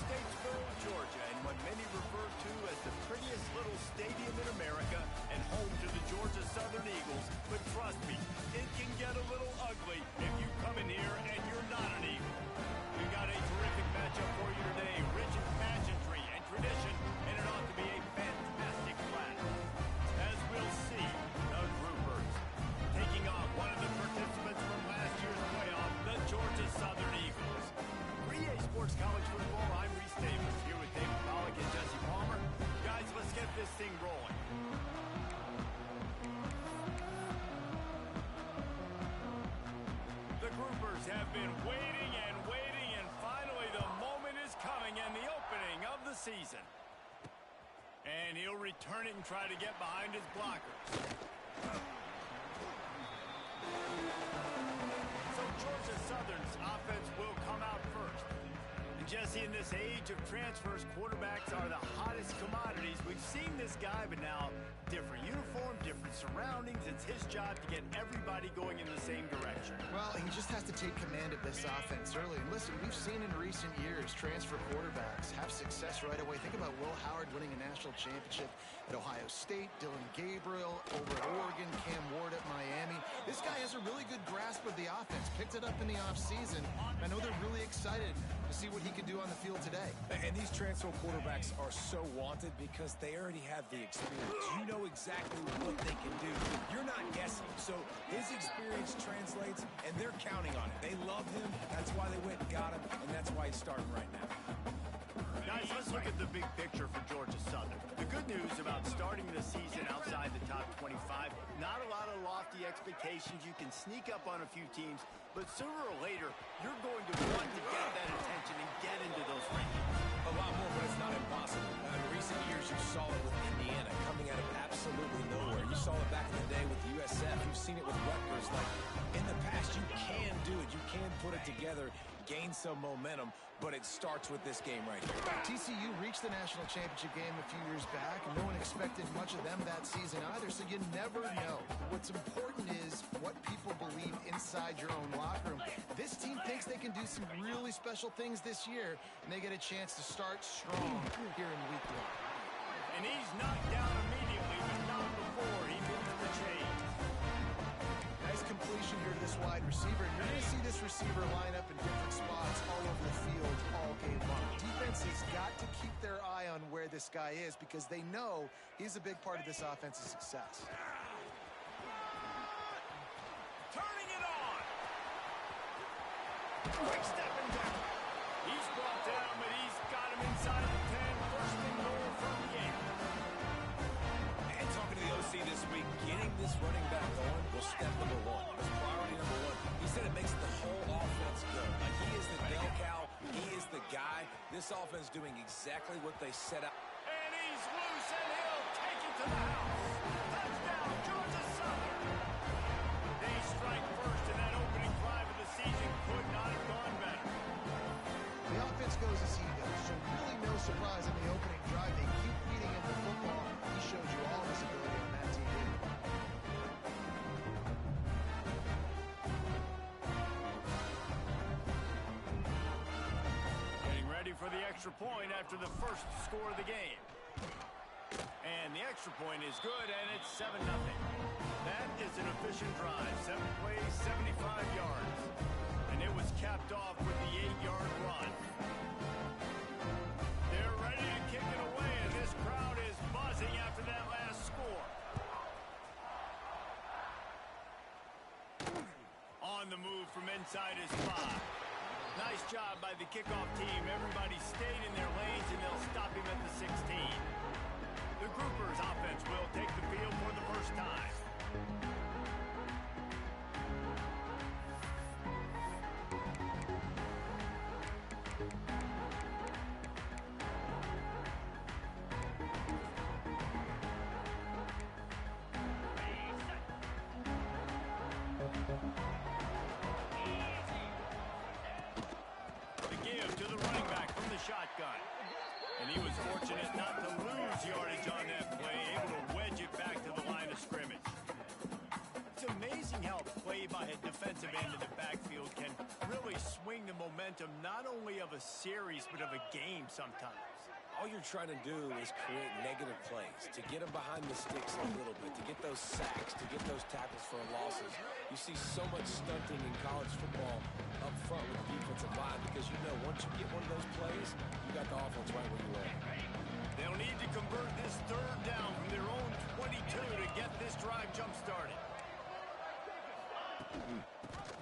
Statesboro, Georgia, in what many refer to as the prettiest little stadium in America and home to the Ga.Southern Eagles. But trust me, it can get a little ugly if you come in here and you're not an Eagle. We've got a terrific matchup for you today, rich in pageantry and tradition, and it ought to be a fantastic clash. As we'll see, the Groupers taking on one of the participants from last year's playoff, the Ga.Southern Eagles. 3A Sports College Football, I'm Reese Davis, here with David Pollock and Jesse Palmer. Guys, let's get this thing rolling. The Groupers have been waiting and waiting, and finally the moment is coming and the opening of the season. And he'll return it and try to get behind his blockers. So Ga.Southern's offense will come out first. And Jesse, in this age of transfers, quarterbacks are the hottest commodities. We've seen this guy, but now different uniform, different surroundings. It's his job to get everybody going in the same direction. Well, he just has to take command of this offense early. And listen, we've seen in recent years transfer quarterbacks have success right away. Think about Will Howard winning a national championship at Ohio State, Dylan Gabriel over at Oregon, Cam Ward at Miami. This guy has a really good grasp of the offense, picked it up in the offseason. I know they're really excited to see what he can do on the field today. And these transfer quarterbacks are so wanted because they already have the experience. You know exactly what they can do. You're not guessing. So his experience translates, and they're counting on it. They love him. That's why they went and got him, and that's why he's starting right now. Guys, let's look at the big picture for Ga.Southern. The good news about starting the season outside the top 25, not a lot of lofty expectations. You can sneak up on a few teams, but sooner or later, you're going to want to get that attention and get into those rankings. A lot more, but it's not impossible. In recent years, you saw it with Indiana coming out of absolutely nowhere. You saw it back in the day with USF. You've seen it with Rutgers. Like, in the past, you can do it. You can put it together, gain some momentum, but it starts with this game right here. TCU reached the national championship game a few years back, and no one expected much of them that season either, so you never know. What's important is what people believe inside your own locker room. This team thinks they can do some really special things this year, and they get a chance to start strong here in week 1. And he's knocked down immediately, but not before he moves the chains. Nice completion here to this wide receiver. And you're going to see this receiver line up in different spots all over the field all game long. Defense has got to keep their eye on where this guy is because they know he's a big part of this offense's success. Turning it on. Quick stepping down. He's brought down, but he's got him inside the 10. First and goal from the game. And talking to the OC this week, getting this running back going was step number 1. It was priority number 1. He said it makes the whole offense go. Like, he is the bell cow. He is the guy. This offense doing exactly what they set out. And he's loose, and he'll take it to the house. Touchdown, Ga.Southern. They strike first, and that opening drive of the season could not have gone better. The offense goes as he goes, so really no surprise in the opening drive. They keep feeding him the football. He shows you all his ability on that TV. Getting ready for the extra point after the first score of the game. And the extra point is good, and it's 7-0. That is an efficient drive. 7 plays, 75 yards. And it was capped off with the 8-yard run. They're ready to kick it away, and this crowd is buzzing after that last score. On the move from inside his 5. Nice job by the kickoff team. Everybody stayed in their lanes, and they'll stop him at the 16. The Groupers offense will take the field for the first time. Shotgun. And he was fortunate not to lose yardage on that play, able to wedge it back to the line of scrimmage. It's amazing how a play by a defensive end in the backfield can really swing the momentum not only of a series but of a game sometimes. All you're trying to do is create negative plays, to get them behind the sticks a little bit, to get those sacks, to get those tackles for losses. You see so much stunting in college football up front with the defensive line because you know once you get one of those plays, you got the offense right where you want it. They'll need to convert this third down from their own 22 to get this drive jump-started.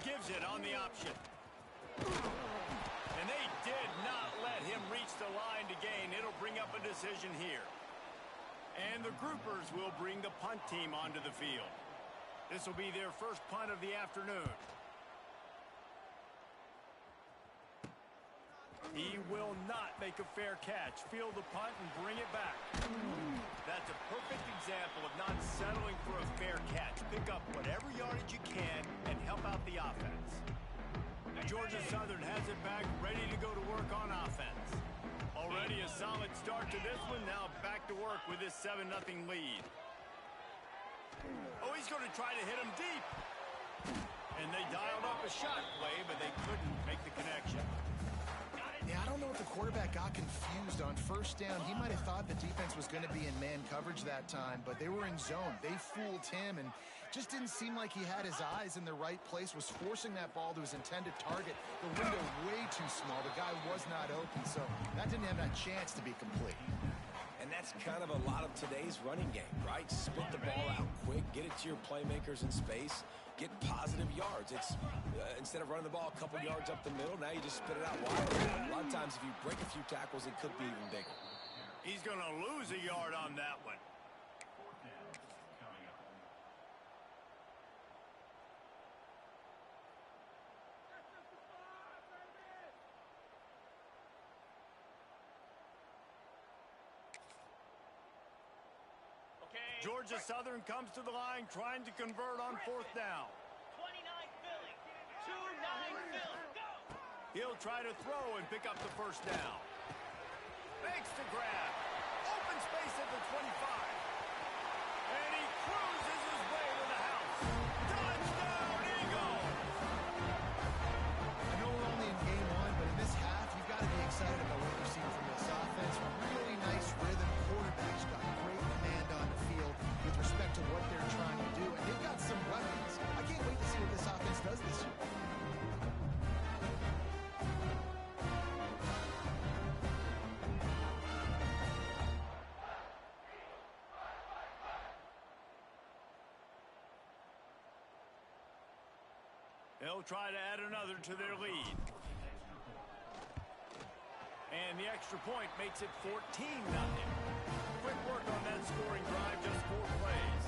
Gives it on the option. And they did not let him reach the line to gain. It'll bring up a decision here. And the groupers will bring the punt team onto the field. This will be their first punt of the afternoon. He will not make a fair catch. Field the punt and bring it back. That's a perfect example of not settling for a fair catch. Pick up whatever yardage you can and help out the offense. Georgia Southern has it back, ready to go to work on offense. Already a solid start to this one. Now back to work with this 7-0 lead. Oh, he's going to try to hit him deep. And they dialed up a shot play, but they couldn't make the connection. Yeah, I don't know if the quarterback got confused on first down. He might have thought the defense was going to be in man coverage that time, but they were in zone. They fooled him and just didn't seem like he had his eyes in the right place, was forcing that ball to his intended target. The window way too small. The guy was not open, so that didn't have that chance to be complete. And that's kind of a lot of today's running game, right? Spit the ball out quick, get it to your playmakers in space, get positive yards. It's instead of running the ball a couple yards up the middle, now you just spit it out wide. A lot of times if you break a few tackles, it could be even bigger. He's going to lose a yard on that one. Georgia Southern comes to the line trying to convert on fourth down. 29 Philly. 2-9 Philly. Go! He'll try to throw and pick up the first down. Makes the grab. Open space at the 25. And he cruises his way to the house. Touchdown, Eagle! I know we're only in game one, but in this half, you've got to be excited about what you're seeing from this offense. Really nice rhythm. Quarterback's got great command on the field with respect to what they're trying to do. And they've got some weapons. I can't wait to see what this offense does this year. They'll try to add another to their lead. And the extra point makes it 14-0. Quick work on that scoring drive, just 4 plays.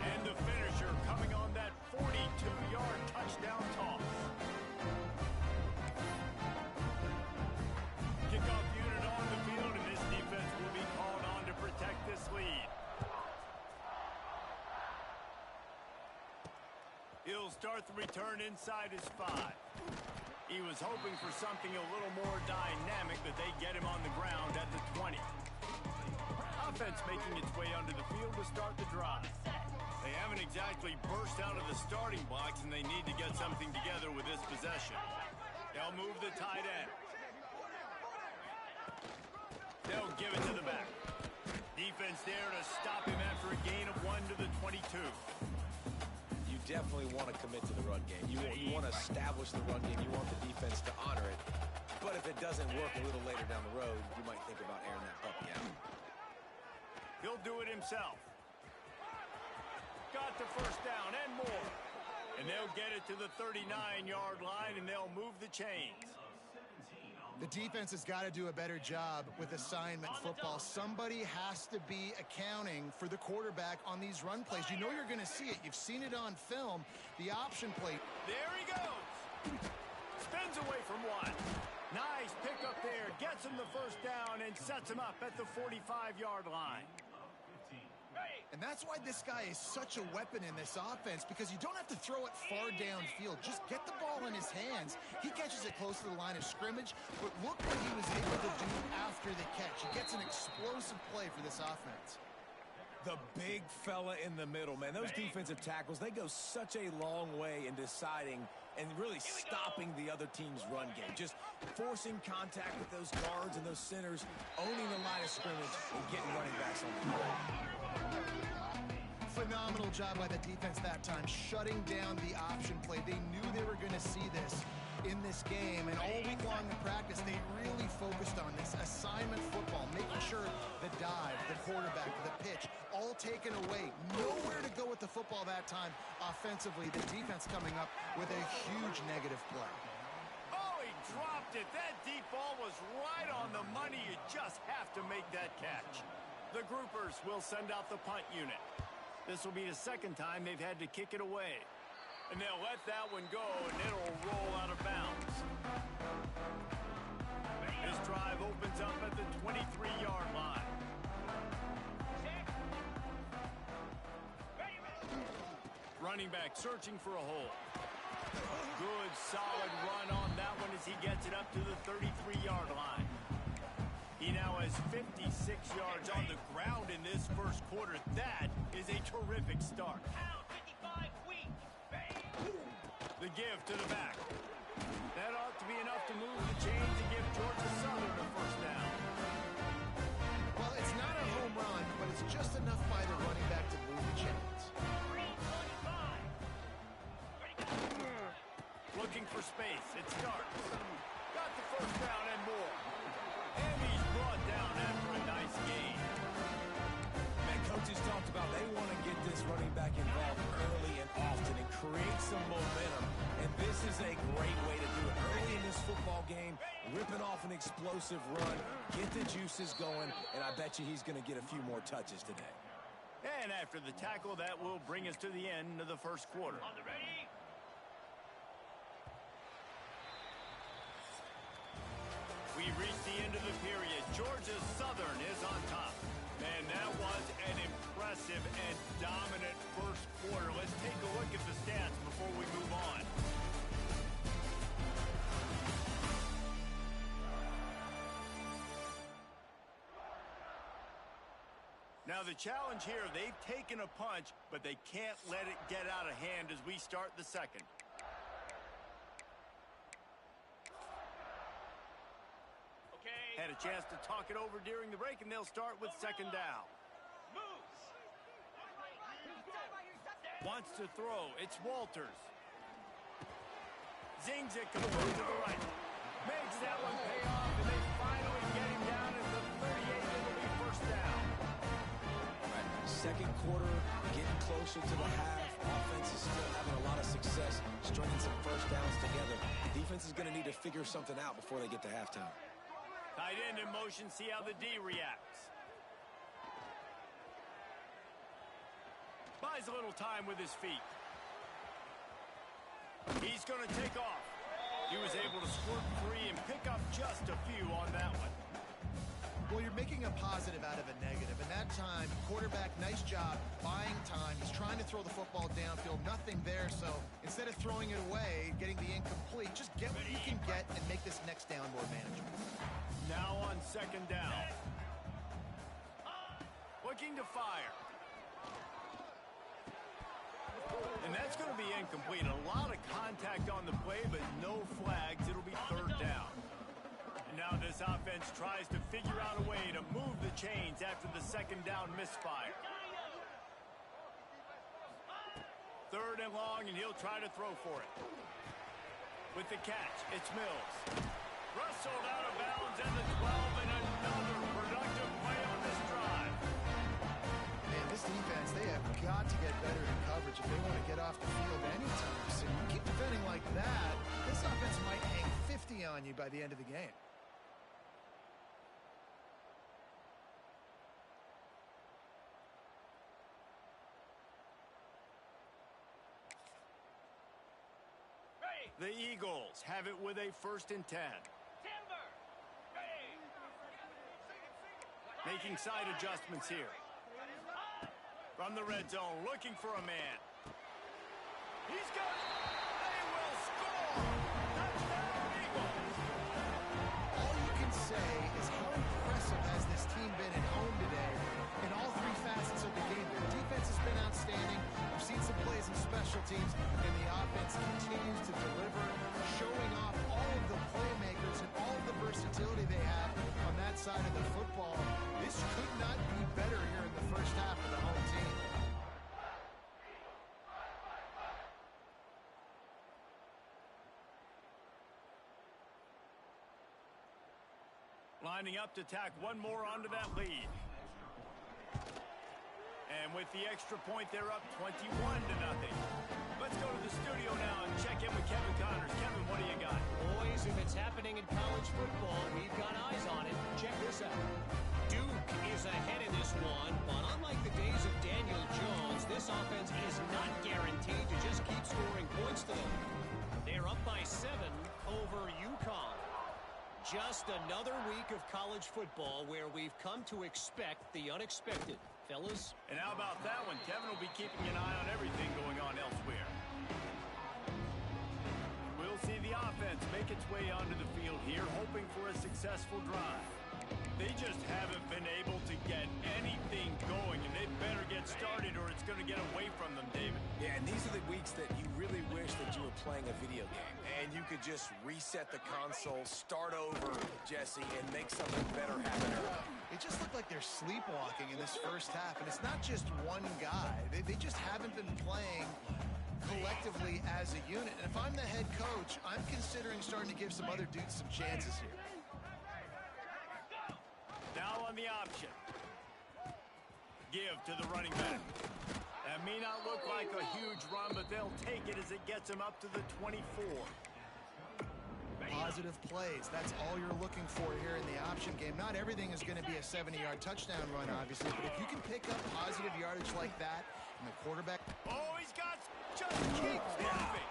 And the finisher coming on that 42-yard touchdown toss. Kickoff unit on the field, and this defense will be called on to protect this lead. He'll start the return inside his 5. He was hoping for something a little more dynamic, but they get him on the ground at the 20. Offense making its way onto the field to start the drive. They haven't exactly burst out of the starting blocks, and they need to get something together with this possession. They'll move the tight end. They'll give it to the back. Defense there to stop him after a gain of 1 to the 22. You definitely want to commit to the run game. You want to establish the run game. You want the defense to honor it. But if it doesn't work a little later down the road, you might think about airing that puppy out. He'll do it himself. Got the first down and more. And they'll get it to the 39-yard line, and they'll move the chains. The defense has got to do a better job with assignment football. Somebody has to be accounting for the quarterback on these run plays. You know you're going to see it. You've seen it on film. The option play. There he goes. Spins away from 1. Nice pick up there. Gets him the first down and sets him up at the 45-yard line. And that's why this guy is such a weapon in this offense, because you don't have to throw it far downfield. Just get the ball in his hands. He catches it close to the line of scrimmage, but look what he was able to do after the catch. He gets an explosive play for this offense. The big fella in the middle, man. Those defensive tackles, they go such a long way in deciding and really stopping the other team's run game. Just forcing contact with those guards and those centers, owning the line of scrimmage, and getting running backs on the field. Phenomenal job by the defense that time, shutting down the option play. They knew they were going to see this in this game, and all week long in practice, they really focused on this assignment football, making sure the dive, the quarterback, the pitch, all taken away. Nowhere to go with the football that time offensively. The defense coming up with a huge negative play. Oh, he dropped it. That deep ball was right on the money. You just have to make that catch. The groupers will send out the punt unit. This will be the second time they've had to kick it away. And they'll let that one go, and it'll roll out of bounds. This drive opens up at the 23-yard line. Running back searching for a hole. Good, solid run on that one as he gets it up to the 33-yard line. He now has 56 yards on the ground in this first quarter. That is a terrific start. The give to the back. That ought to be enough to move the chains and give Ga.Southern a first down. Well, it's not a home run, but it's just enough by the running back to move the chains. Looking for space. It starts. Got the first down and more. And he's brought down after a nice gain. Man, coaches talked about they want to get this running back involved early and often and create some momentum. And this is a great way to do it. Early in this football game, ripping off an explosive run, get the juices going, and I bet you he's going to get a few more touches today. And after the tackle, that will bring us to the end of the first quarter. On the ready? We reached the end of the period. Ga.Southern is on top. And that was an impressive and dominant first quarter. Let's take a look at the stats before we move on. Now the challenge here, they've taken a punch, but they can't let it get out of hand as we start the second. Had a chance to talk it over during the break, and they'll start with second down. Wants to throw. It's Walters. Zings it, goes to the right. Makes that one pay off, and they finally get him down at the 38. It'll be first down. Second quarter, getting closer to the half. Offense is still having a lot of success, stringing some first downs together. Defense is going to need to figure something out before they get to halftime. Tight end in motion, see how the D reacts. Buys a little time with his feet. He's going to take off. He was able to squirt free and pick up just a few on that one. Well, you're making a positive out of a negative, and that time, quarterback, nice job, buying time. He's trying to throw the football downfield, nothing there, so instead of throwing it away, getting the incomplete, just get what you can get and make this next down more manageable. Now on second down. Looking to fire. And that's going to be incomplete. A lot of contact on the play, but no flags. It'll be third down. And now this offense tries to figure out a way to move the chains after the second down misfire. Third and long, and he'll try to throw for it. With the catch, it's Mills. Rustled out of bounds at the 12, and another productive play on this drive. Man, this defense, they have got to get better in coverage if they want to get off the field anytime soon. You keep defending like that, this offense might hang 50 on you by the end of the game. The Eagles have it with a 1st and 10. Making side adjustments here. From the red zone, looking for a man. He's got it. They will score. Touchdown, Eagles. All you can say is how impressive has this team been at home today in all three facets of the game. side of the football, this could not be better here in the first half of the home team. Lining up to tack one more onto that lead. And with the extra point, they're up 21-0. Let's go to the studio now and check in with Kevin Connors. Kevin, what do you got? Boys, if it's happening in college football, we've got eyes on it. Check this out. Duke is ahead in this one, but unlike the days of Daniel Jones, this offense is not guaranteed to just keep scoring points to them. They're up by 7 over UConn. Just another week of college football where we've come to expect the unexpected. Fellas? And how about that one? Kevin will be keeping an eye on everything going on elsewhere. We'll see the offense make its way onto the field here, hoping for a successful drive. They just haven't been able to get anything going, and they better get started or it's going to get away from them, David. Yeah, and these are the weeks that you really wish that you were playing a video game and you could just reset the console, start over, Jesse, and make something better happen early. It just looked like they're sleepwalking in this first half, and it's not just one guy. They just haven't been playing collectively as a unit. And if I'm the head coach, I'm considering starting to give some other dudes some chances here. Now on the option. Give to the running back. That may not look like a huge run, but they'll take it as it gets them up to the 24. Positive plays. That's all you're looking for here in the option game. Not everything is going to be a 70-yard touchdown run, obviously, but if you can pick up positive yardage like that, and the quarterback... Oh, he's got... Just keeps moving.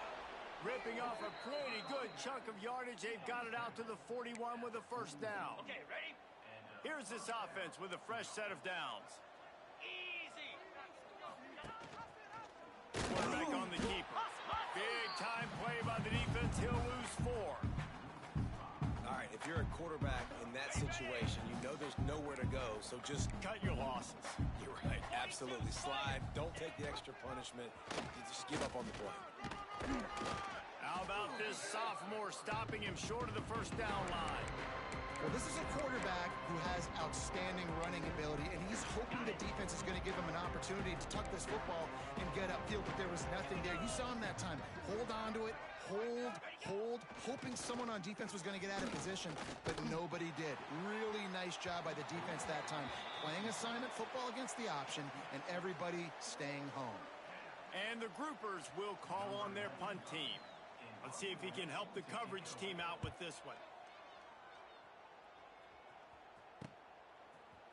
Ripping off a pretty good chunk of yardage. They've got it out to the 41 with a first down. Okay, ready? Here's this offense with a fresh set of downs. Easy. Quarterback on the keeper. Big time play by the defense. He'll lose 4. All right, if you're a quarterback in that situation, you know there's nowhere to go, so just... Cut your losses. You're right, absolutely. Slide, don't take the extra punishment. You just give up on the play. How about this sophomore stopping him short of the first down line? Well, this is a quarterback who has outstanding running ability, and he's hoping the defense is going to give him an opportunity to tuck this football and get upfield, but there was nothing there. You saw him that time. Hold on to it, hold, hoping someone on defense was going to get out of position, but nobody did. Really nice job by the defense that time. Playing assignment football against the option, and everybody staying home. And the groupers will call on their punt team. Let's see if he can help the coverage team out with this one.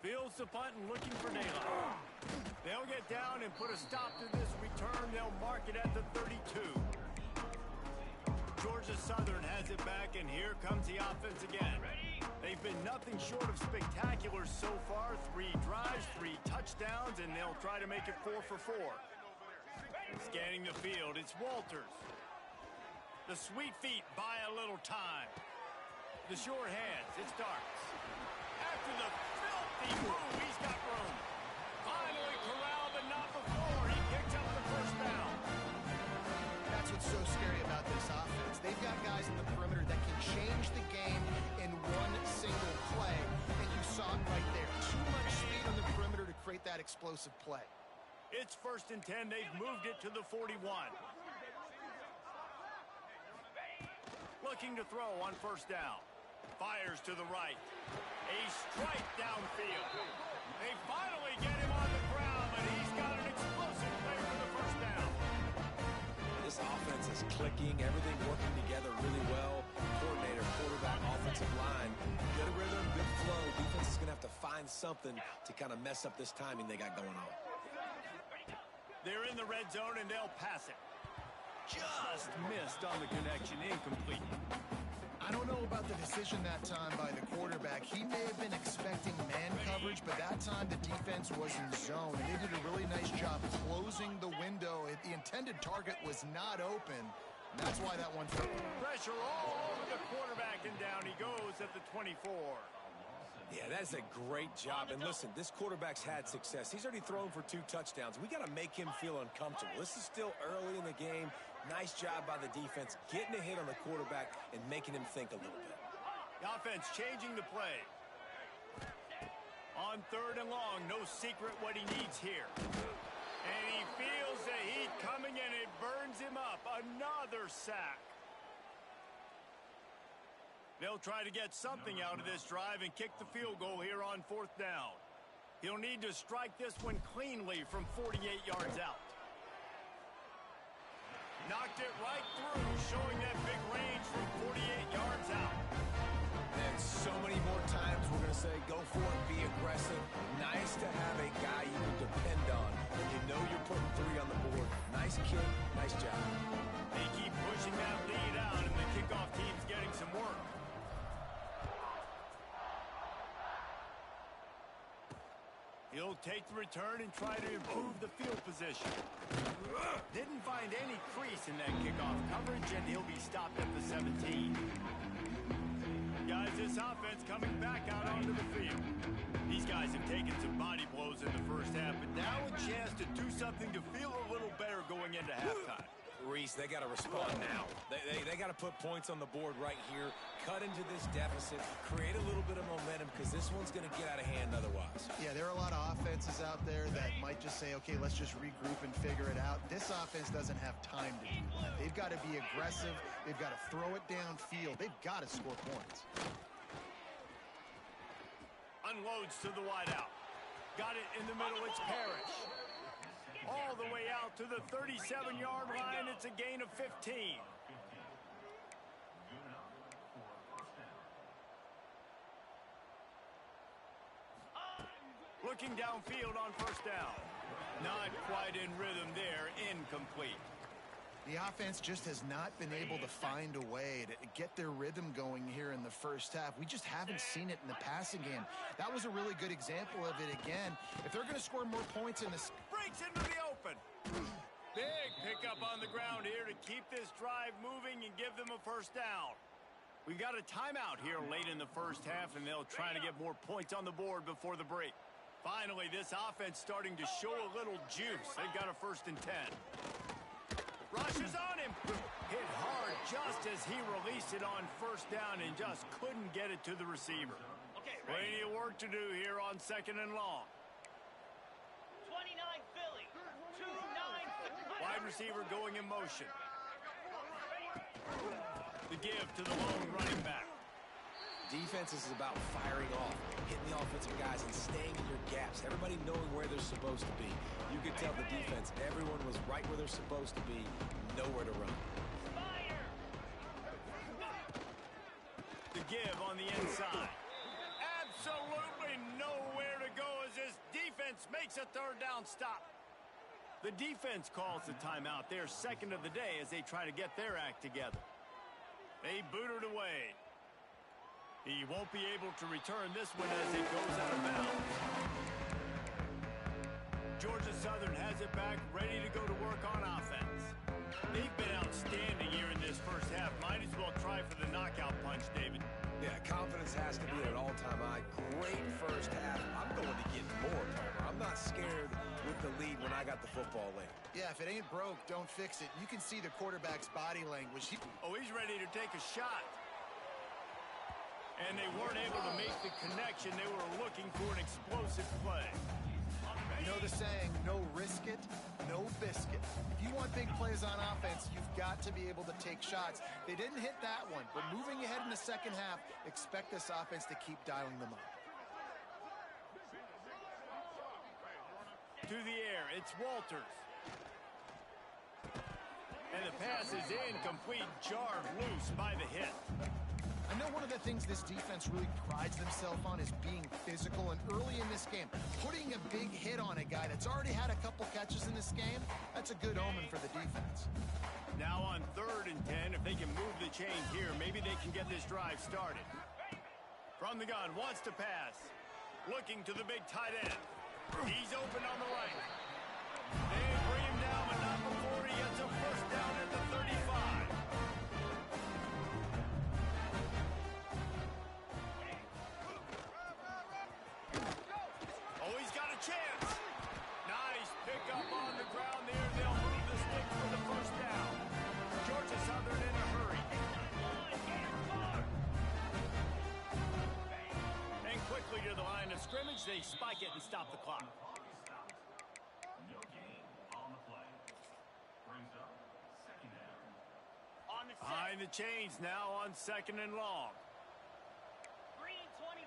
Fields the punt and looking for daylight. They'll get down and put a stop to this return. They'll mark it at the 32. Georgia Southern has it back, and here comes the offense again. They've been nothing short of spectacular so far. 3 drives, 3 touchdowns, and they'll try to make it 4 for 4. Scanning the field, it's Walters. The sweet feet buy a little time. The sure hands, it's Darks. After the filthy move, he's got room. Finally corralled, but not before. He picks up the first down. That's what's so scary about this offense. They've got guys in the perimeter that can change the game in one single play, and you saw it right there. Too much speed on the perimeter to create that explosive play. It's 1st and 10. They've moved it to the 41. Looking to throw on first down. Fires to the right. A strike downfield. They finally get him on the ground, and he's got an explosive play for the first down. This offense is clicking, everything working together really well. Coordinator, quarterback, offensive line. Good rhythm, good flow. Defense is going to have to find something to kind of mess up this timing they got going on. They're in the red zone, and they'll pass it. Just missed on the connection, incomplete. I don't know about the decision that time by the quarterback. He may have been expecting man coverage, but that time the defense was in zone, and they did a really nice job closing the window. The intended target was not open, and that's why that one fell. Pressure all over the quarterback, and down he goes at the 24. Yeah, that's a great job. And listen, this quarterback's had success. He's already thrown for 2 touchdowns. We got to make him feel uncomfortable. This is still early in the game. Nice job by the defense, getting a hit on the quarterback and making him think a little bit. The offense changing the play. On 3rd and long, no secret what he needs here. And he feels the heat coming, and it burns him up. Another sack. They'll try to get something out of this drive and kick the field goal here on 4th down. He'll need to strike this one cleanly from 48 yards out. Knocked it right through, showing that big range from 48 yards out. And so many more times we're going to say, go for it, be aggressive. Nice to have a guy you can depend on when you know you're putting 3 on the board. Nice kick, nice job. They keep pushing that lead out, and the kickoff team's getting some work. He'll take the return and try to improve the field position. Didn't find any crease in that kickoff coverage, and he'll be stopped at the 17. Guys, this offense coming back out onto the field. These guys have taken some body blows in the first half, but now a chance to do something to feel a little better going into halftime. Reese, they got to respond now. They got to put points on the board right here, cut into this deficit, create a little bit of momentum, because this one's going to get out of hand otherwise. Yeah, there are a lot of offenses out there that might just say, okay, let's just regroup and figure it out. This offense doesn't have time to do that. They've got to be aggressive. They've got to throw it downfield. They've got to score points. Unloads to the wideout. Got it in the middle. It's Parrish. All the way out to the 37-yard line. It's a gain of 15. Looking downfield on 1st down. Not quite in rhythm there. Incomplete. The offense just has not been able to find a way to get their rhythm going here in the first half. We just haven't seen it in the passing game. That was a really good example of it again. If they're going to score more points in this... Breaks into the open. Big pickup on the ground here to keep this drive moving and give them a 1st down. We got a timeout here late in the first half, and they'll try to get more points on the board before the break. Finally, this offense starting to show a little juice. They've got a 1st and 10. Rushes on him. Hit hard just as he released it on 1st down and just couldn't get it to the receiver. Plenty of work to do here on 2nd and long. 29 Philly. 2-9. Wide receiver going in motion. The give to the lone running back. Defense is about firing off, hitting the offensive guys and staying in your gaps. Everybody knowing where they're supposed to be. You could tell the defense, everyone was right where they're supposed to be, nowhere to run. Fire. The give on the inside. Absolutely nowhere to go as this defense makes a 3rd down stop. The defense calls the timeout. They're 2nd of the day as they try to get their act together. They boot it away. He won't be able to return this one as it goes out of bounds. Ga.Southern has it back, ready to go to work on offense. They've been outstanding here in this first half. Might as well try for the knockout punch, David. Yeah, confidence has to be at an all-time high. Great first half. I'm going to get more, Palmer. I'm not scared with the lead when I got the football late. Yeah, if it ain't broke, don't fix it. You can see the quarterback's body language. He's ready to take a shot. And they weren't able to make the connection. They were looking for an explosive play. You know the saying, no risk it, no biscuit. If you want big plays on offense, you've got to be able to take shots. They didn't hit that one, but moving ahead in the second half, expect this offense to keep dialing them up. To the air, it's Walters. And the pass is incomplete, jarred loose by the hit. I know one of the things this defense really prides themselves on is being physical, and early in this game, putting a big hit on a guy that's already had a couple catches in this game, that's a good omen for the defense. Now on 3rd and 10, if they can move the chain here, maybe they can get this drive started. From the gun, wants to pass. Looking to the big tight end. He's open on the right. They bring him down, but not before he gets a 1st down at the 35. Oh, he's got a chance. Nice pickup on the ground there. They'll move the stick for the 1st down. Ga.Southern in a hurry. And quickly to the line of of scrimmage, they spike it and stop the clock. On the set. Behind the chains now on 2nd and long. 3 and 25.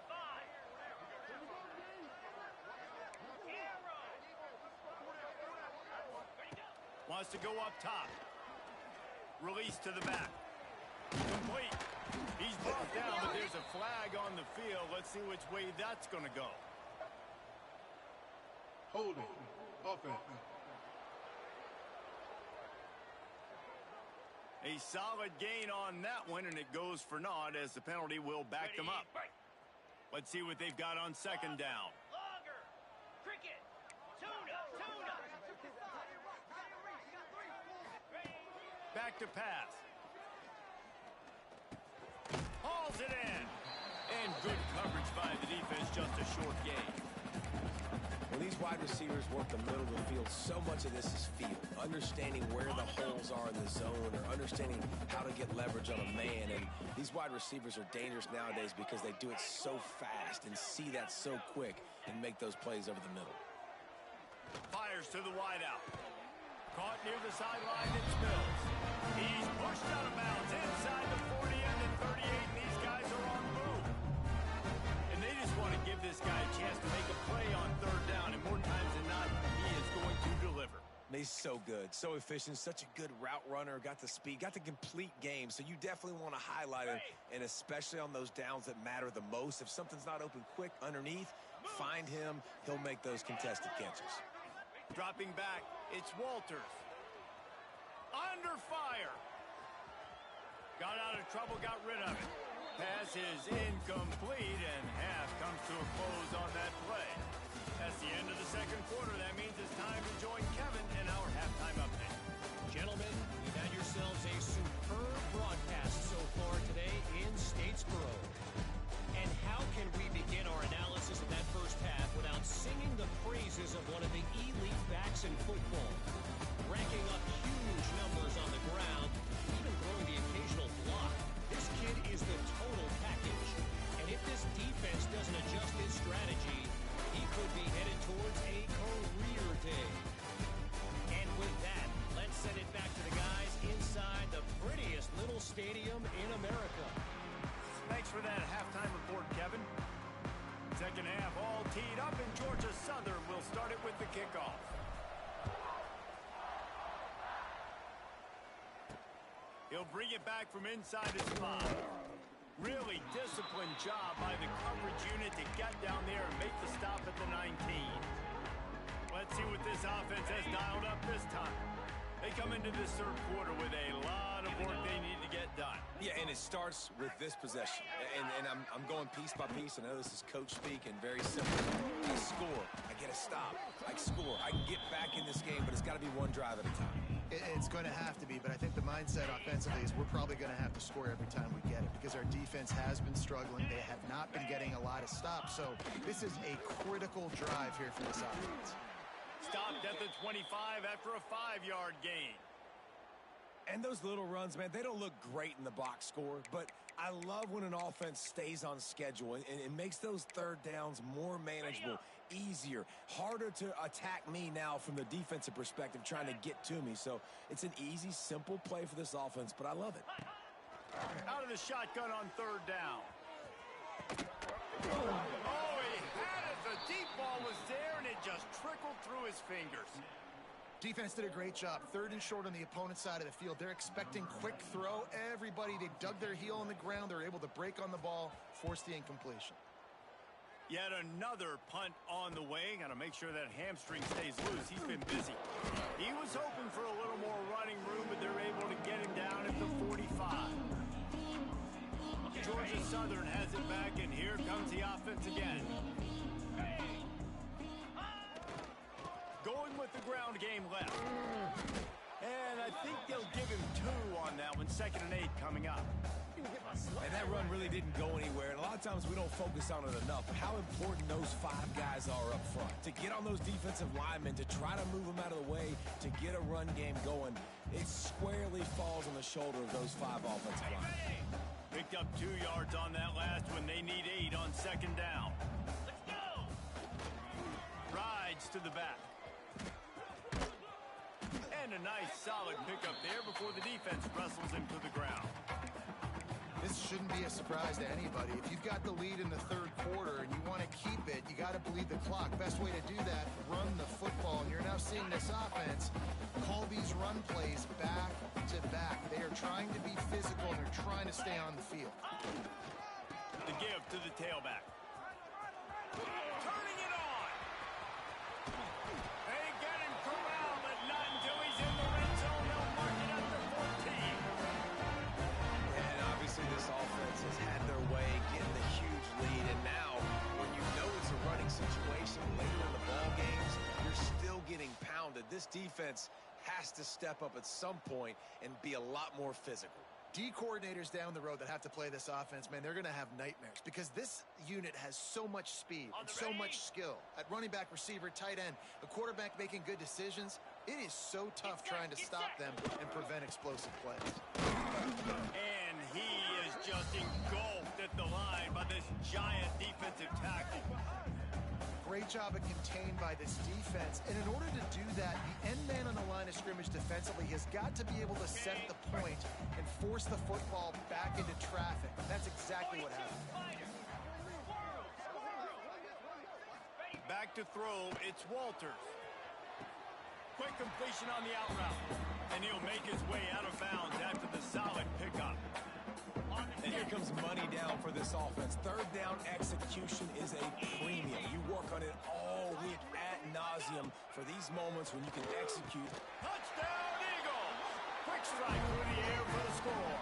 Arrow. Ready to go. Wants to go up top. Release to the back. Complete. He's brought down, but there's a flag on the field. Let's see which way that's going to go. Holding. Offense. A solid gain on that one, and it goes for naught as the penalty will back them up. Let's see what they've got on 2nd down. Longer. Cricket. Tuna. Back to pass. Hauls it in. And good coverage by the defense, just a short gain. When these wide receivers work the middle of the field, so much of this is feel. Understanding where the holes are in the zone or understanding how to get leverage on a man. And these wide receivers are dangerous nowadays because they do it so fast and see that so quick and make those plays over the middle. Fires to the wideout. Caught near the sideline and spills. He's pushed out of bounds inside the 40 and the 38, and these guys are on the move. And they just want to give this guy a chance to make a play on 3rd down, and more times than not, he is going to deliver. He's so good, so efficient, such a good route runner, got the speed, got the complete game, so you definitely want to highlight him, and especially on those downs that matter the most. If something's not open quick underneath, find him, he'll make those contested catches. Dropping back, it's Walters. Under fire. Got out of trouble, got rid of it. Pass is incomplete, and half comes to a close on that play. That's the end of the 2nd quarter. That means it's time to join Kevin in our halftime update. Gentlemen, you've had yourselves a superb broadcast so far today in Statesboro. And how can we begin our analysis of that first half without singing the praises of one of the elite backs in football? Racking up huge numbers on the ground, even throwing the occasional block. This kid is the total package. And if this defense doesn't adjust his strategy, he could be headed towards a career day. And with that, let's send it back to the guys inside the prettiest little stadium in America. Thanks for that halftime report, Kevin. 2nd half all teed up, and Ga.Southern will start it with the kickoff. He'll bring it back from inside his spot. Really disciplined job by the coverage unit to get down there and make the stop at the 19. Let's see what this offense has dialed up this time. They come into this 3rd quarter with a lot of work they need to get done. Yeah, and it starts with this possession. And I'm going piece by piece. I know this is coach speak and very simple. I score. I get a stop. I score. I can get back in this game, but it's got to be one drive at a time. It's going to have to be, but I think the mindset offensively is we're probably going to have to score every time we get it because our defense has been struggling. They have not been getting a lot of stops, so this is a critical drive here for this offense. Stopped at the 25 after a 5-yard gain. And those little runs, man, they don't look great in the box score, but I love when an offense stays on schedule and it makes those 3rd downs more manageable, easier, harder to attack me now from the defensive perspective trying to get to me. So it's an easy, simple play for this offense, but I love it. Out of the shotgun on 3rd down. Oh, he had it. The deep ball was there, and it just trickled through his fingers. Defense did a great job. 3rd and short on the opponent's side of the field. They're expecting quick throw. Everybody, they dug their heel in the ground. They're able to break on the ball, force the incompletion. Yet another punt on the way. Got to make sure that hamstring stays loose. He's been busy. He was hoping for a little more running room, but they're able to get him down at the 45. Ga.Southern has it back, and here comes the offense again. Going with the ground game left. And I think they'll give him 2 on that one. 2nd and 8 coming up. And that run really didn't go anywhere. And a lot of times we don't focus on it enough. But how important those 5 guys are up front. To get on those defensive linemen, to try to move them out of the way, to get a run game going, it squarely falls on the shoulder of those 5 offensive linemen. Picked up 2 yards on that last one. They need 8 on 2nd down. Let's go. slides to the back. And a nice solid pickup there before the defense wrestles him to the ground. This shouldn't be a surprise to anybody. If you've got the lead in the third quarter and you want to keep it, you got to bleed the clock. Best way to do that, run the football. And you're now seeing this offense call these run plays back to back. They are trying to be physical and they're trying to stay on the field. The give to the tailback. Turning it on. They get him corralled, but not until he's in the red zone. They'll mark it up to 14. And obviously this offense has had their way getting the huge lead. And now, when you know it's a running situation later in the ball games, you're still getting pounded. This defense has to step up at some point and be a lot more physical. D coordinators down the road that have to play this offense, man, they're going to have nightmares because this unit has so much speed and so much skill. At running back, receiver, tight end, the quarterback making good decisions, it is so tough trying to stop them and prevent explosive plays. And he is just engulfed at the line by this giant defensive tackle. Great job of contained by this defense. And in order to do that, the end man on the line of scrimmage defensively has got to be able to set the point and force the football back into traffic. That's exactly what happened. Back to throw, it's Walters. Quick completion on the out route. And he'll make his way out of bounds after the solid pickup. And here comes money down for this offense. Third down execution is a premium. You work on it all week ad nauseum for these moments when you can execute. Touchdown, Eagles! Quick strike through the air for the score.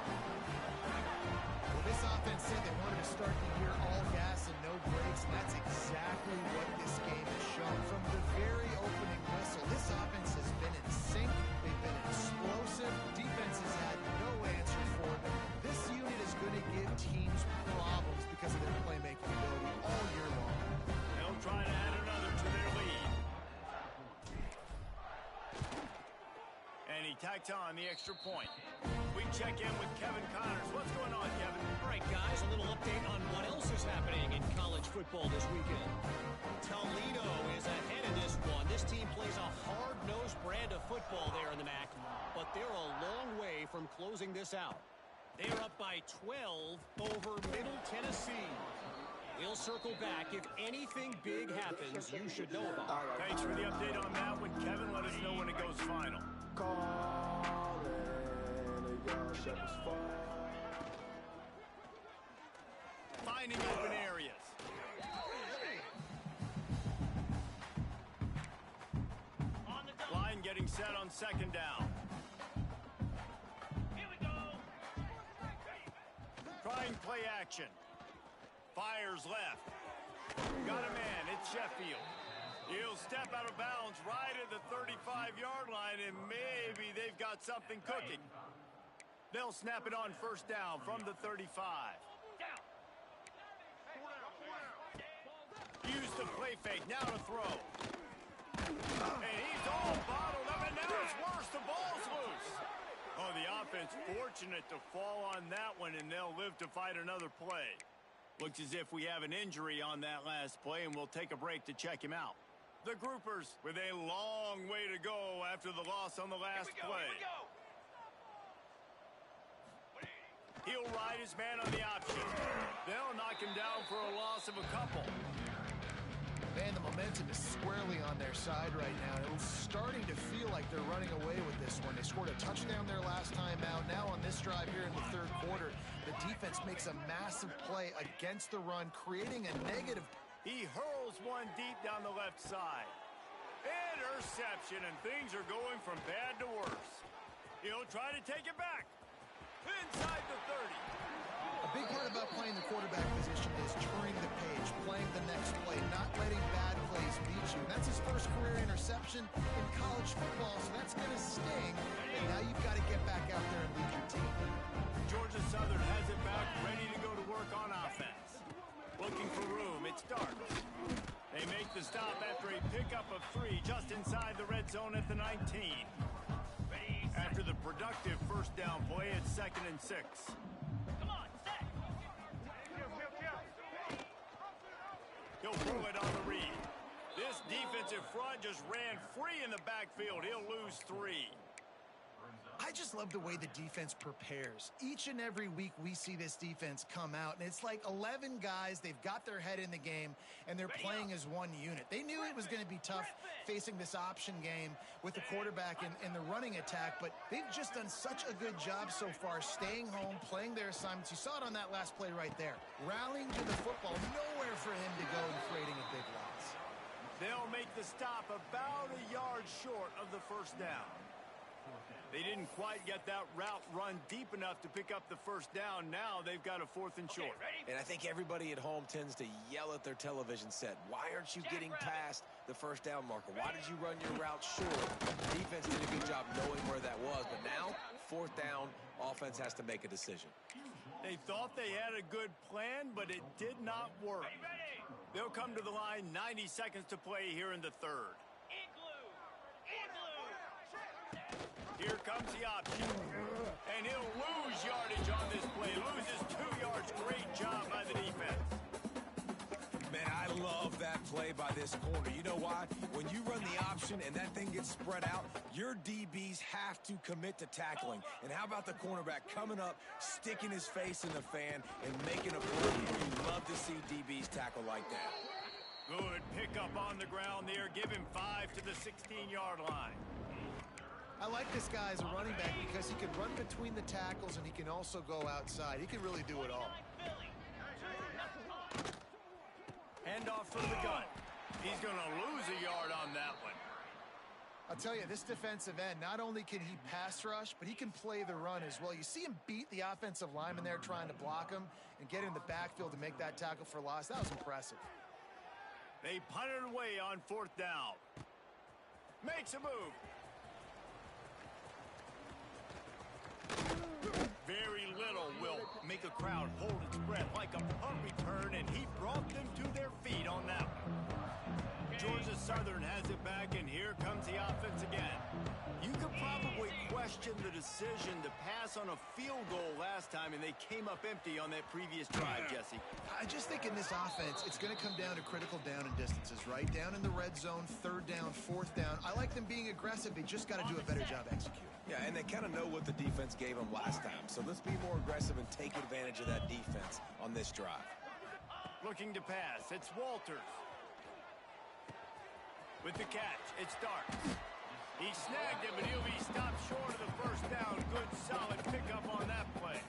Well, this offense said they wanted to start the year all gas and no brakes, and that's exactly what this game has shown. From the very opening whistle, this offense has been in sync. They've been explosive. Defense has had no answer for them. This unit is going to give teams problems because of their playmaking ability all year long. They'll try to add another to their lead. And he tacks on the extra point. We check in with Kevin Connors. What's going on, Kevin? All right, guys, a little update on what else is happening in college football this weekend. Toledo is ahead in this one. This team plays a hard-nosed brand of football there in the MAC, but they're a long way from closing this out. They're up by 12 over Middle Tennessee. We'll circle back. If anything big happens, you should know about it. Thanks for the update on that one, Kevin. Let us know when it goes final. Finding open areas. Line getting set on second down. Here we go. Trying play action. Fires left. Got a man. It's Sheffield. He'll step out of bounds right at the 35-yard line, and maybe they've got something cooking. They'll snap it on first down from the 35. Down. Use the play fake. Now to throw. And he's all bottled up, and now it's worse. The ball's loose. Oh, the offense fortunate to fall on that one, and they'll live to fight another play. Looks as if we have an injury on that last play, and we'll take a break to check him out. The Groupers with a long way to go after the loss on the last play. Here we go. He'll ride his man on the option. They'll knock him down for a loss of a couple. Man, the momentum is squarely on their side right now. It's starting to feel like they're running away with this one. They scored a touchdown their last time out. Now on this drive here in the third quarter, the defense makes a massive play against the run, creating a negative. He hurls one deep down the left side. Interception, and things are going from bad to worse. He'll try to take it back. Inside the 30. A big part about playing the quarterback position is turning the page, playing the next play, not letting bad plays beat you. That's his first career interception in college football, so that's going to sting. And now you've got to get back out there and lead your team. Georgia Southern has it back, ready to go to work on offense. Looking for room, it's Starks. They make the stop after a pickup of 3 just inside the red zone at the 19. After the productive first down play, it's 2nd and 6. Come on, set. He'll pull it on the read. This defensive front just ran free in the backfield. He'll lose 3. I just love the way the defense prepares. Each and every week we see this defense come out, and it's like 11 guys. They've got their head in the game, and they're playing as one unit. They knew it was going to be tough facing this option game with the quarterback in the running attack, but they've just done such a good job so far staying home, playing their assignments. You saw it on that last play right there. Rallying to the football, nowhere for him to go and creating a big loss. They'll make the stop about a yard short of the first down. They didn't quite get that route run deep enough to pick up the first down. Now they've got a 4th and short. And I think everybody at home tends to yell at their television set. Why aren't you getting past the first down marker? Why did you run your route short? Defense did a good job knowing where that was. But now, 4th down, offense has to make a decision. They thought they had a good plan, but it did not work. They'll come to the line, 90 seconds to play here in the 3rd. Here comes the option. And he'll lose yardage on this play. Loses 2 yards. Great job by the defense. Man, I love that play by this corner. You know why? When you run the option and that thing gets spread out, your DBs have to commit to tackling. And how about the cornerback coming up, sticking his face in the fan, and making a play? You love to see DBs tackle like that. Good pickup on the ground there. Give him 5 to the 16-yard line. I like this guy as a running back because he can run between the tackles and he can also go outside. He can really do it all. Handoff from the gun. He's going to lose a yard on that one. I'll tell you, this defensive end, not only can he pass rush, but he can play the run as well. You see him beat the offensive lineman there trying to block him and get in the backfield to make that tackle for loss. That was impressive. They punted away on 4th down. Makes a move. Very little will make a crowd hold its breath like a punt return, and he brought them to their feet on that one. Ga.Southern has it back, and here comes the offense again. You could probably question the decision to pass on a field goal last time, and they came up empty on that previous drive, Jesse. I just think in this offense, it's going to come down to critical down and distances, right? Down in the red zone, 3rd down, 4th down. I like them being aggressive. They just got to do a better job executing. Yeah, and they kind of know what the defense gave them last time. So let's be more aggressive and take advantage of that defense on this drive. Looking to pass. It's Walters. With the catch, it's Stark. He snagged it, but he'll be stopped short of the first down. Good, solid pickup on that play.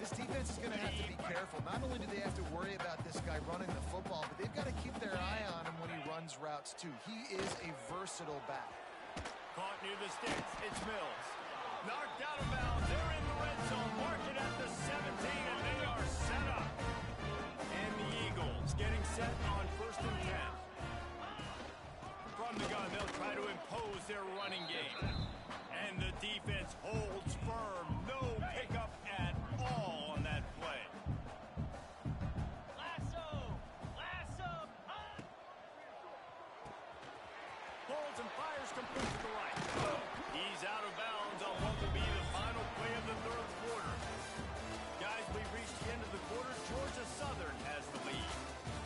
This defense is going to have to be careful. Not only do they have to worry about this guy running the football, but they've got to keep their eye on him when he runs routes, too. He is a versatile back. Caught near the sticks. It's Mills. Knocked out of bounds. They're in the red zone. Mark it at the 17, and they are set up. And the Eagles getting set on 1st and 10. From the gun, they'll try to impose their running game. And the defense holds firm. No pickup at all on that play. Pulls and fires complete to the right. He's out of bounds on what will be the final play of the 3rd quarter. Guys, we've reached the end of the quarter. Ga.Southern has the lead.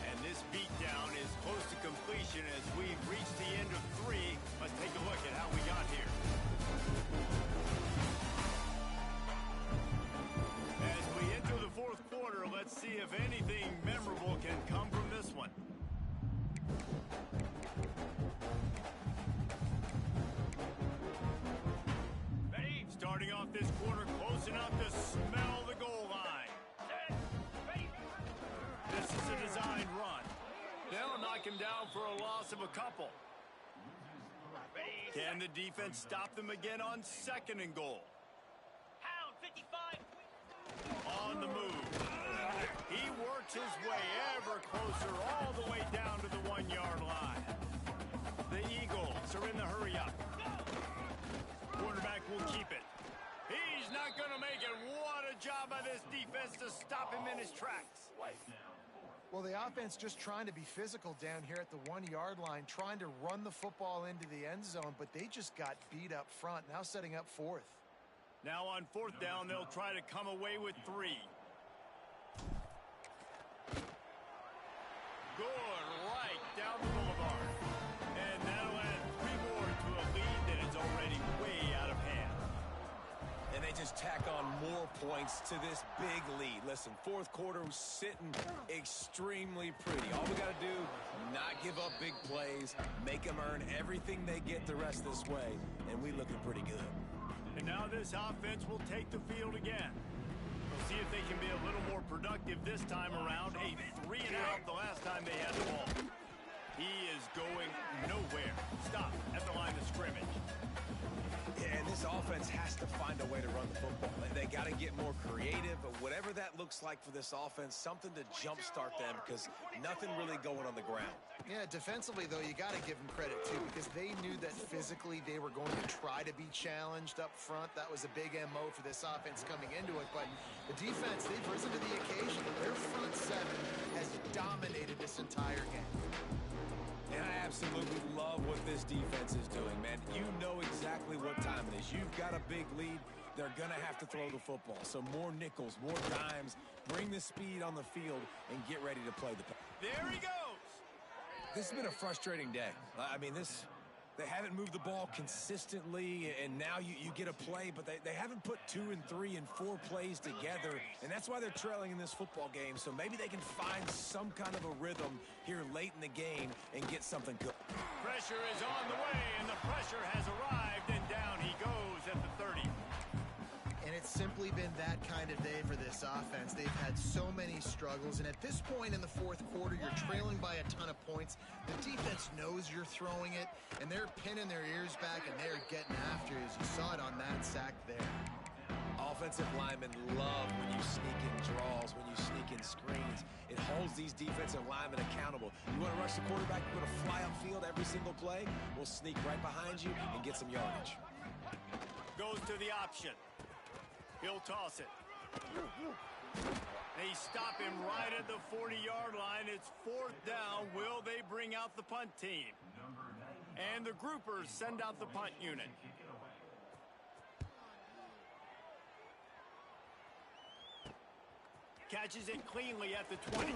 And this beatdown is close to completion as we've reached the end of 3. Let's take a look at how we got here. As we enter the 4th quarter, let's see if anything memorable can come from this one. Starting off this quarter close enough to smell the goal line. This is a designed run. They'll knock him down for a loss of a couple. Can the defense stop them again on 2nd and goal? Pound 55. On the move. He works his way ever closer all the way down to the 1-yard line. The Eagles are in the hurry up. Quarterback will keep it. He's not going to make it. What a job by this defense to stop him in his tracks. Well, the offense just trying to be physical down here at the 1-yard line, trying to run the football into the end zone, but they just got beat up front, now setting up 4th. Now on 4th down, they'll try to come away with 3. Good right down the boulevard. and just tack on more points to this big lead. Listen, fourth quarter was sitting extremely pretty. All we got to do, not give up big plays, make them earn everything they get the rest of this way, and we looking pretty good. And now this offense will take the field again. We'll see if they can be a little more productive this time around. A 3-and-out the last time they had the ball. He is going nowhere. Stop at the line of scrimmage. Yeah, and this offense has to find a way to run the football. They got to get more creative, but whatever that looks like for this offense, something to jumpstart them because nothing really going on the ground. Yeah, defensively, though, you got to give them credit, too, because they knew that physically they were going to try to be challenged up front. That was a big MO for this offense coming into it, but the defense, they've risen to the occasion. Their front seven has dominated this entire game. And I absolutely love what this defense is doing, man. You know exactly what time it is. You've got a big lead. They're going to have to throw the football. So more nickels, more dimes, bring the speed on the field, and get ready to play the pass. There he goes. This has been a frustrating day. I mean, they haven't moved the ball consistently, and now you get a play, but they haven't put 2 and 3 and 4 plays together, and that's why they're trailing in this football game. So maybe they can find some kind of a rhythm here late in the game and get something good. Pressure is on the way, and the pressure has arrived, and down he goes at the 30. And it's simply been that kind of day for this offense. They've had so many struggles, and at this point in the fourth quarter, you're trailing by a ton of points. The defense knows you're throwing it, and they're pinning their ears back, and they're getting after it, as you saw it on that sack there. Offensive linemen love when you sneak in draws, when you sneak in screens. It holds these defensive linemen accountable. You want to rush the quarterback, you want to fly upfield every single play, we'll sneak right behind you and get some yardage. Goes to the option. He'll toss it. They stop him right at the 40-yard line. It's fourth down. Will they bring out the punt team? And the groupers send out the punt unit. Catches it cleanly at the 20.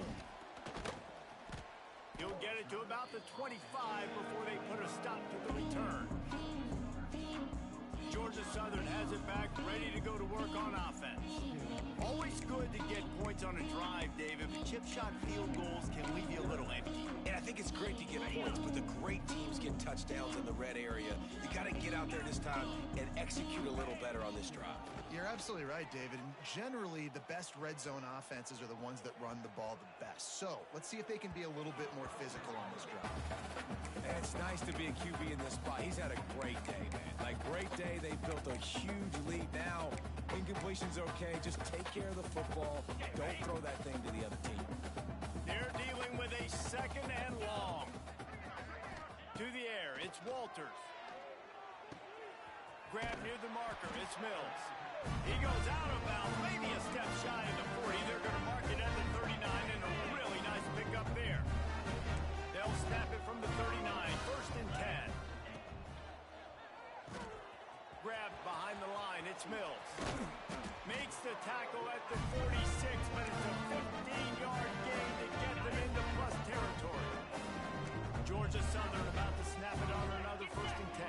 He'll get it to about the 25 before they put a stop to the return. Georgia Southern has it back, ready to go to work on offense. Always good to get points on a drive, David, but chip shot field goals can leave you a little empty. And I think it's great to get points, but the great teams get touchdowns in the red area. You got to get out there this time and execute a little better on this drive. You're absolutely right, David. And generally, the best red zone offenses are the ones that run the ball the best. So let's see if they can be a little bit more physical on this drive. And it's nice to be a QB in this spot. He's had a great day, man. Like, great day. They built a huge lead. Now, incompletion's okay. Just take care of the football. Don't throw that thing to the other team. They're dealing with a second and long. To the air, it's Walters. Grab near the marker, it's Mills. He goes out of bounds, maybe a step shy of the 40. They're going to mark it at the 39, and a really nice pickup there. They'll snap it from the 39, first and 10. Grabbed behind the line, it's Mills. Makes the tackle at the 46, but it's a 15-yard gain to get them into plus territory. Georgia Southern about to snap it on another first and 10.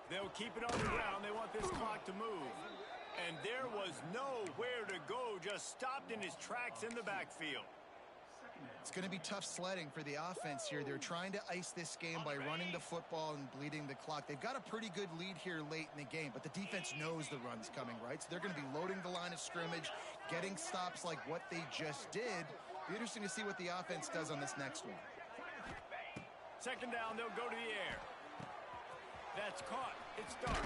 They'll keep it on the ground. They want this clock to move. And there was nowhere to go, just stopped in his tracks in the backfield. It's going to be tough sledding for the offense here. They're trying to ice this game by running the football and bleeding the clock. They've got a pretty good lead here late in the game, but the defense knows the run's coming, right? So they're going to be loading the line of scrimmage, getting stops like what they just did. Be interesting to see what the offense does on this next one. Second down, they'll go to the air. That's caught. It starts.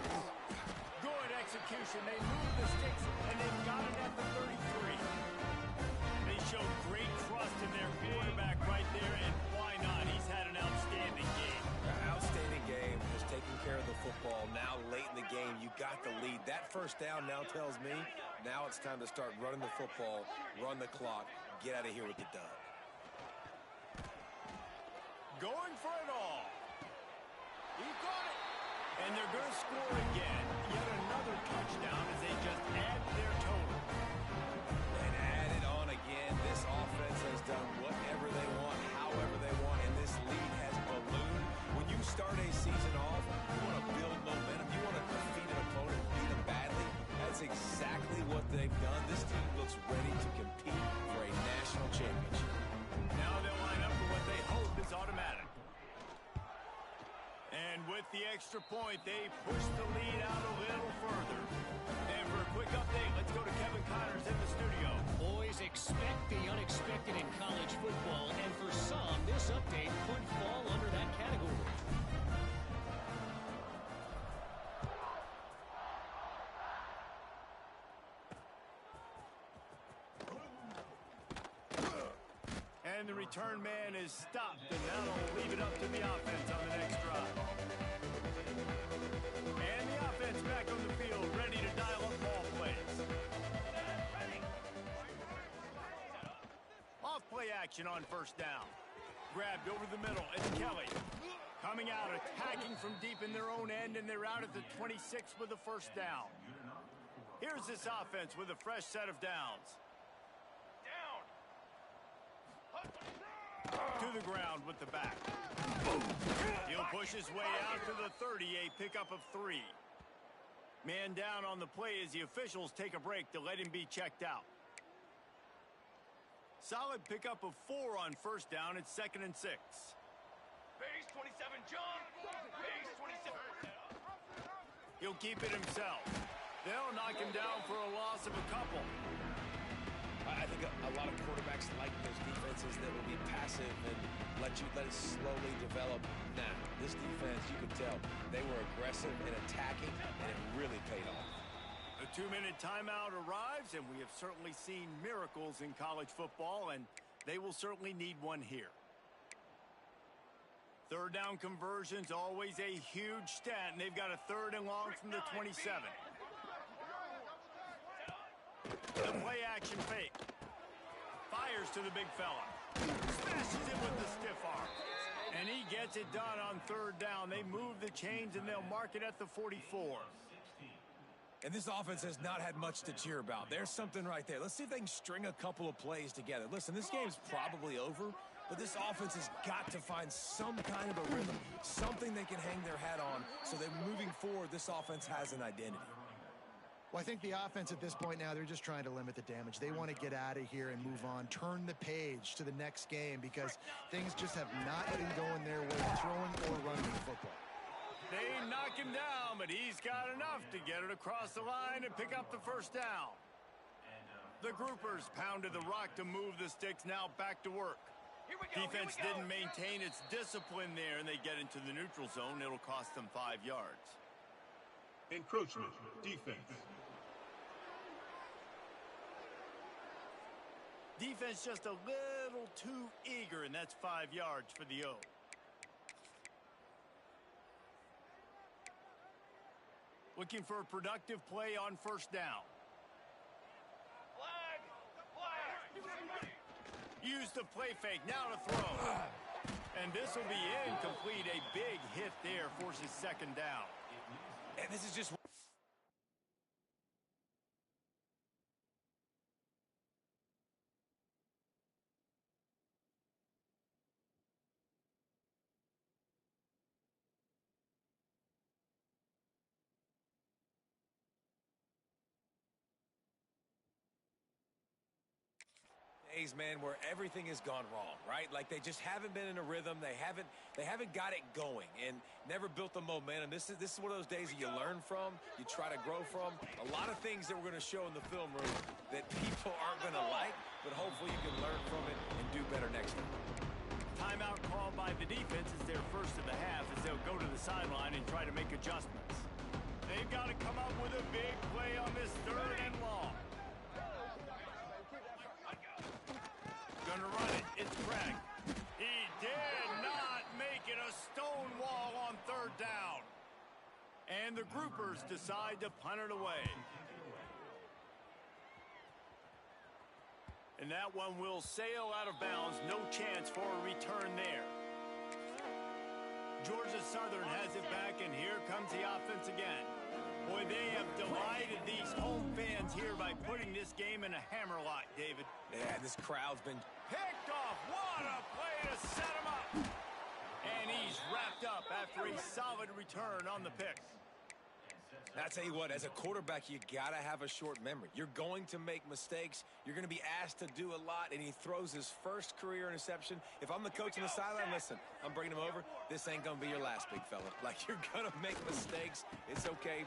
Good execution. They move the sticks, and they've got it at the 33. They showed great trust in their quarterback right there, and why not? He's had an outstanding game. Outstanding game. Just taking care of the football. Now late in the game, you got the lead. That first down now tells me now it's time to start running the football, run the clock, get out of here with the dub. Going for it all. He got it. And they're going to score again. Yet another touchdown as they just add to their total. And add it on again. This offense has done whatever they want, however they want, and this lead has ballooned. When you start a season off, you want to build momentum. You want to defeat an opponent, beat them badly. extra point, they push the lead out a little further. And for a quick update, let's go to Kevin Connors in the studio. Boys, expect the unexpected in college football, and for some, this update could fall under that category. And the return man is stopped, and that'll leave it up to the offense on the next drive. And the offense back on the field, ready to dial up ball plays. Off-play action on first down. Grabbed over the middle, it's Kelly. Coming out, attacking from deep in their own end, and they're out at the 26 with the first down. Here's this offense with a fresh set of downs. To the ground with the back. He'll push his way out to the 30, a pickup of 3. Man down on the play as the officials take a break to let him be checked out. Solid pickup of 4 on first down. It's 2nd and 6. Base 27, John. Base 27. He'll keep it himself. They'll knock him down for a loss of a couple. I think a lot of quarterbacks like those defenses that will be passive and let it slowly develop. Nah, this defense, you could tell, they were aggressive and attacking, and it really paid off. A 2-minute timeout arrives, and we have certainly seen miracles in college football, and they will certainly need one here. Third down conversions, always a huge stat, and they've got a 3rd and long from the 27. The play action fake. Fires to the big fella. Smashes it with the stiff arm. And he gets it done on 3rd down. They move the chains, and they'll mark it at the 44. And this offense has not had much to cheer about. There's something right there. Let's see if they can string a couple of plays together. Listen, this game's probably over, but this offense has got to find some kind of a rhythm, something they can hang their hat on, so that moving forward, this offense has an identity. Well, I think the offense at this point now, they're just trying to limit the damage. They want to get out of here and move on, turn the page to the next game, because things just have not been going their way, throwing or running the football. They knock him down, but he's got enough to get it across the line and pick up the first down. The groupers pounded the rock to move the sticks, now back to work. Defense didn't maintain its discipline there, and they get into the neutral zone. It'll cost them 5 yards. Encroachment, defense. Defense just a little too eager, and that's 5 yards for the O. Looking for a productive play on first down. Flag! Flag! Use the play fake, now to throw. And this will be incomplete. A big hit there forces 2nd down. And this is just... days, man, where everything has gone wrong, right? Like they just haven't been in a rhythm. They haven't got it going and never built the momentum. This is one of those days that you learn from, you try to grow from. A lot of things that we're going to show in the film room that people aren't going to like, but hopefully you can learn from it and do better next time. Timeout called by the defense is their first of the half as they'll go to the sideline and try to make adjustments. They've got to come up with a big play on this 3rd and long. Gonna run it. It's Craig. He did not make it a stone wall on 3rd down. And the groupers decide to punt it away. And that one will sail out of bounds. No chance for a return there. Ga.Southern has it back, and here comes the offense again. Boy, they have delighted these home fans here by putting this game in a hammerlock, David. Yeah, this crowd's been... Picked off. What a play to set him up. And he's wrapped up after a solid return on the pick. I tell you what, as a quarterback, you got to have a short memory. You're going to make mistakes. You're going to be asked to do a lot, and he throws his first career interception. If I'm the coach on the sideline, listen, I'm bringing him over. This ain't going to be your last, big fella. Like, you're going to make mistakes. It's okay.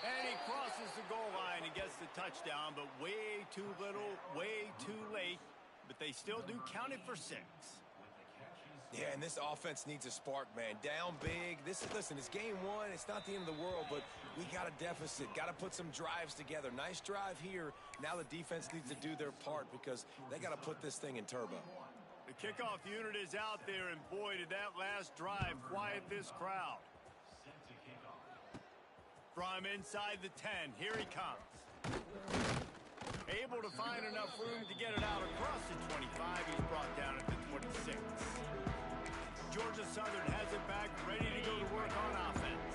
And he crosses the goal line and gets the touchdown, but way too little, way too late. But they still do count it for 6. Yeah, and this offense needs a spark, man. Down big. Listen, it's game 1. It's not the end of the world, but we got a deficit. Got to put some drives together. Nice drive here. Now the defense needs to do their part because they got to put this thing in turbo. The kickoff unit is out there, and boy, did that last drive quiet this crowd. From inside the 10, here he comes. Able to find enough room to get it out across the 25. He's brought down at the 26. Georgia Southern has it back, ready to go to work on offense.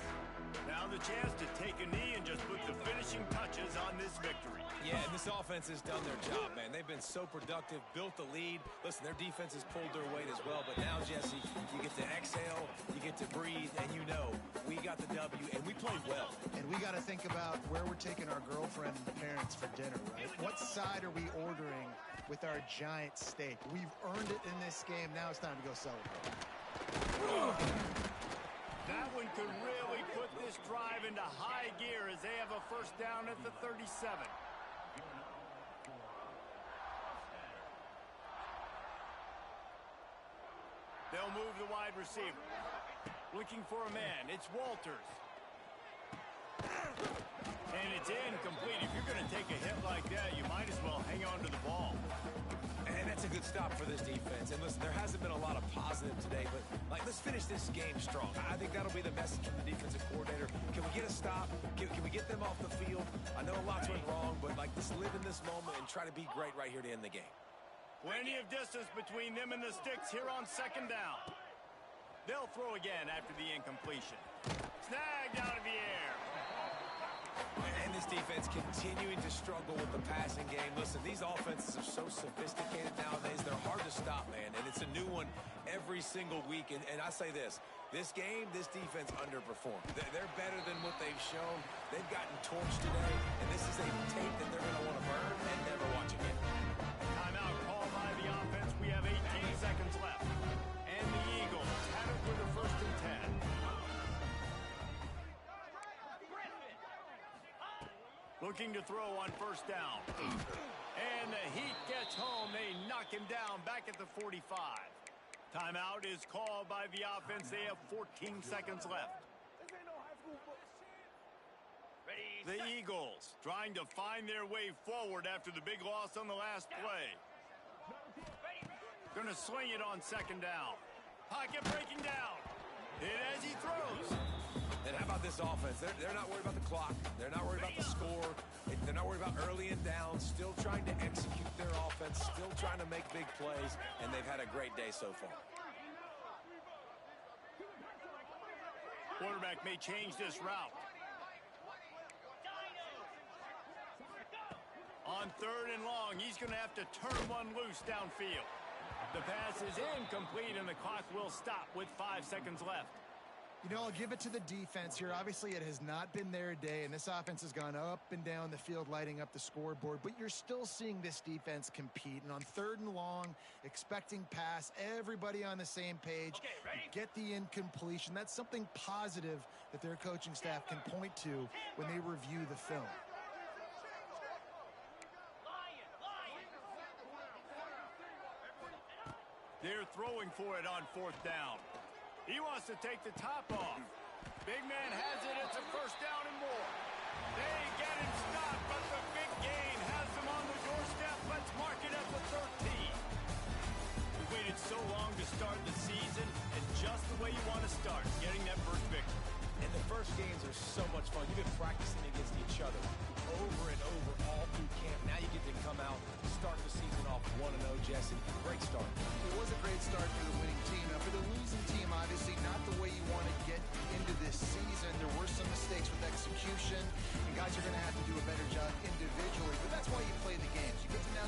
Now the chance to take a knee and just put the finishing touches on this victory. Yeah, and this offense has done their job, man. They've been so productive, built the lead. Listen, their defense has pulled their weight as well. But now, Jesse, you get to exhale, you get to breathe, and you know we got the W, and we played well. And we got to think about where we're taking our girlfriend and parents for dinner, right? What side are we ordering with our giant steak? We've earned it in this game. Now it's time to go celebrate. That one could really put this drive into high gear as they have a first down at the 37. They'll move the wide receiver. Looking for a man. It's Walters. And it's incomplete. If you're going to take a hit like that, you might as well hang on to the ball. And that's a good stop for this defense. And listen, there hasn't been a lot of positive today, but let's finish this game strong. I think that'll be the message from the defensive coordinator. Can we get a stop? Can we get them off the field? I know a lot's went wrong, but just live in this moment and try to be great right here to end the game. Plenty of distance between them and the sticks here on second down. They'll throw again after the incompletion. Snagged out of the air. And this defense continuing to struggle with the passing game. Listen, these offenses are so sophisticated nowadays. They're hard to stop, man. And it's a new one every single week. And I say this game, this defense underperformed. They're better than what they've shown. They've gotten torched today. And this is a tape that they're going to want to burn and never watch again. Timeout called by the offense. We have 18 seconds left. And the Eagles have it for the 1st and 10. Looking to throw on first down. And the Heat gets home. They knock him down back at the 45. Timeout is called by the offense. They have 14 seconds left. The Eagles trying to find their way forward after the big loss on the last play. Going to sling it on second down. Pocket breaking down. Hit as he throws. And how about this offense? They're not worried about the clock. They're not worried about the score. They're not worried about early and down. Still trying to execute their offense. Still trying to make big plays. And they've had a great day so far. Quarterback may change this route. On 3rd and long, he's going to have to turn one loose downfield. The pass is incomplete, and the clock will stop with 5 seconds left. You know, I'll give it to the defense here. Obviously, it has not been their day, and this offense has gone up and down the field, lighting up the scoreboard. But you're still seeing this defense compete. And on 3rd and long, expecting pass, everybody on the same page, get the incompletion. That's something positive that their coaching staff can point to when they review the film. They're throwing for it on 4th down. He wants to take the top off. Big man has it. It's a first down and more. They get him stopped, but the big gain has them on the doorstep. Let's mark it at the 13. We waited so long to start the season, and just the way you want to start, getting that first victory. And the first games are so much fun. You've been practicing against each other over and over all through camp. Now you get to come out, start the season off 1-0, Jesse. Great start. It was a great start for the winning team. Now, for the losing team, obviously not the way you want to get into this season. There were some mistakes with execution, and guys are going to have to do a better job individually. But that's why you play the games. You get to now